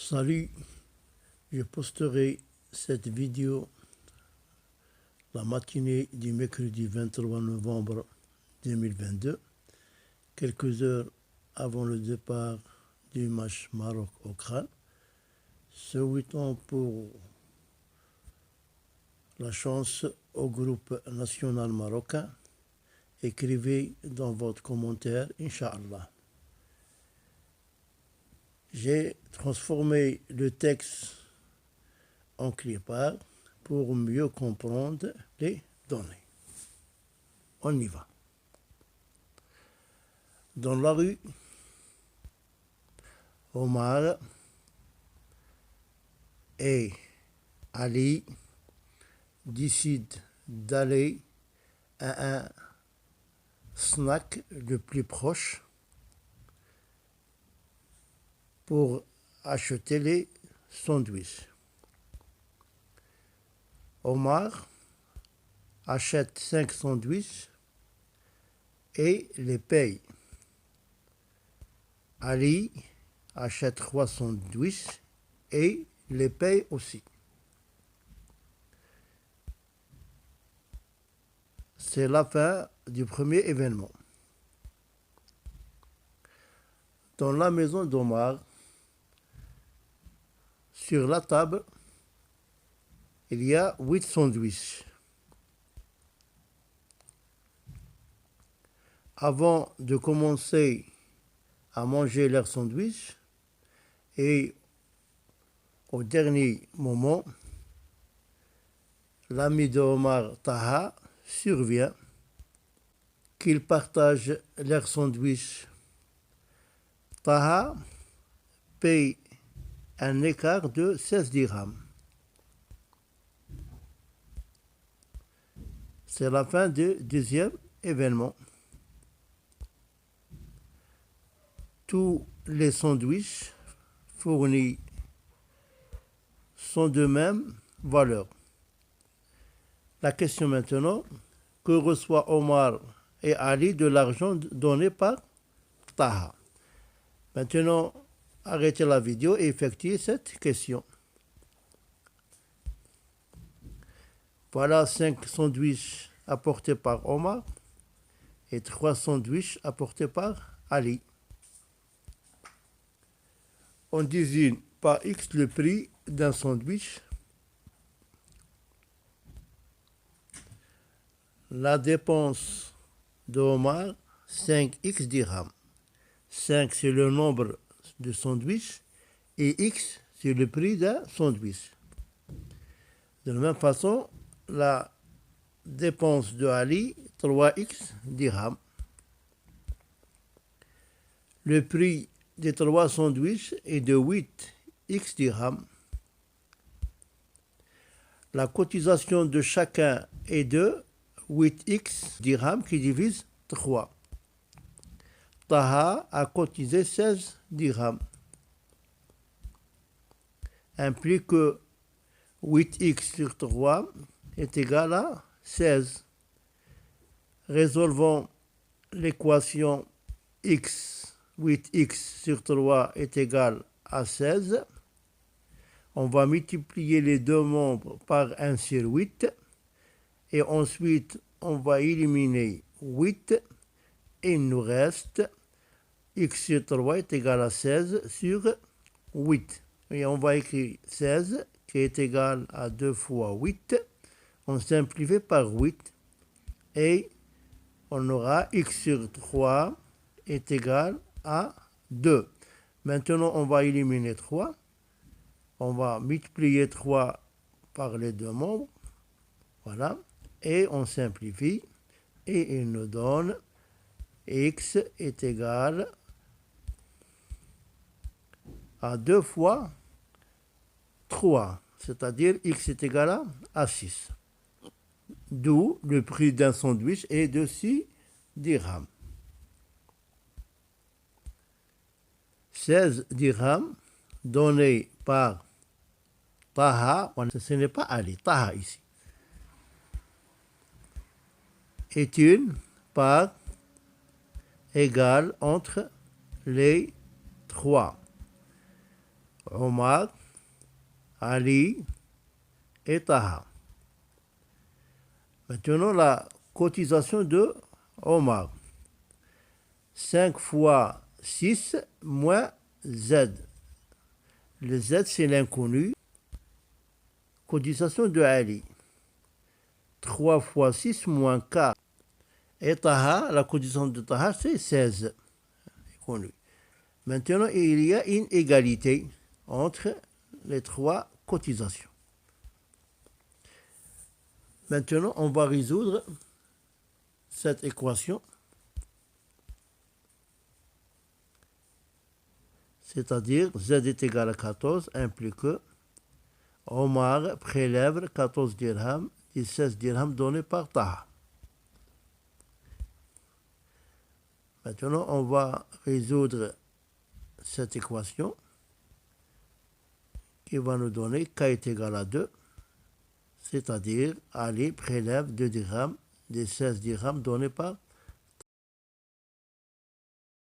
Salut, je posterai cette vidéo la matinée du mercredi 23 novembre 2022, quelques heures avant le départ du match Maroc-Ukraine, souhaitant pour la chance au groupe national marocain. Écrivez dans votre commentaire, Inch'Allah. J'ai transformé le texte en clipart pour mieux comprendre les données. On y va. Dans la rue, Omar et Ali décident d'aller à un snack le plus proche pour acheter les sandwichs. Omar achète 5 sandwichs et les paye. Ali achète 3 sandwichs et les paye aussi. C'est la fin du premier événement. Dans la maison d'Omar, sur la table, il y a 8 sandwichs. Avant de commencer à manger leurs sandwichs, et au dernier moment, l'ami d'Omar, Taha, survient qu'ils partagent leurs sandwichs. Taha paye un écart de 16 dirhams. C'est la fin du deuxième événement. Tous les sandwichs fournis sont de même valeur. La question maintenant, que reçoit Omar et Ali de l'argent donné par Taha? Maintenant, arrêtez la vidéo et effectuez cette question. Voilà 5 sandwichs apportés par Omar et 3 sandwichs apportés par Ali. On désigne par X le prix d'un sandwich. La dépense d'Omar, 5x dirhams. 5 c'est le nombre de sandwichs et X c'est le prix d'un sandwich. De la même façon, la dépense de Ali, 3x dirhams. Le prix des 3 sandwichs est de 8x dirhams. La cotisation de chacun est de 8x dirhams qui divise 3. Taha a cotisé 16 dirhams. Implique que 8x sur 3 est égal à 16. Résolvons l'équation x, 8x sur 3 est égal à 16. On va multiplier les deux membres par 1 sur 8. Et ensuite, on va éliminer 8. Et il nous reste x sur 3 est égal à 16 sur 8. Et on va écrire 16 qui est égal à 2 fois 8. On simplifie par 8. Et on aura x sur 3 est égal à 2. Maintenant, on va éliminer 3. On va multiplier 3 par les deux membres. Voilà. Et on simplifie. Et il nous donne x est égal à 2 fois 3. C'est-à-dire x est égal à 6. D'où le prix d'un sandwich est de 6 dirhams. 16 dirhams donnés par Taha, ce n'est pas Ali, Taha ici, est une part égale entre les 3. Omar, Ali et Taha. Maintenant, la cotisation de Omar. 5 fois 6 moins Z. Le Z, c'est l'inconnu. Cotisation de Ali. 3 fois 6 moins K. Et Taha, la cotisation de Taha, c'est 16. Connu. Maintenant, il y a une égalité entre les trois cotisations. Maintenant, on va résoudre cette équation. C'est-à-dire, Z est égal à 14 implique que Omar prélève 14 dirhams et 16 dirhams donnés par Taha. Maintenant, on va résoudre cette équation qui va nous donner K est égal à 2, c'est-à-dire Ali prélève 2 dirhams des 16 dirhams donnés par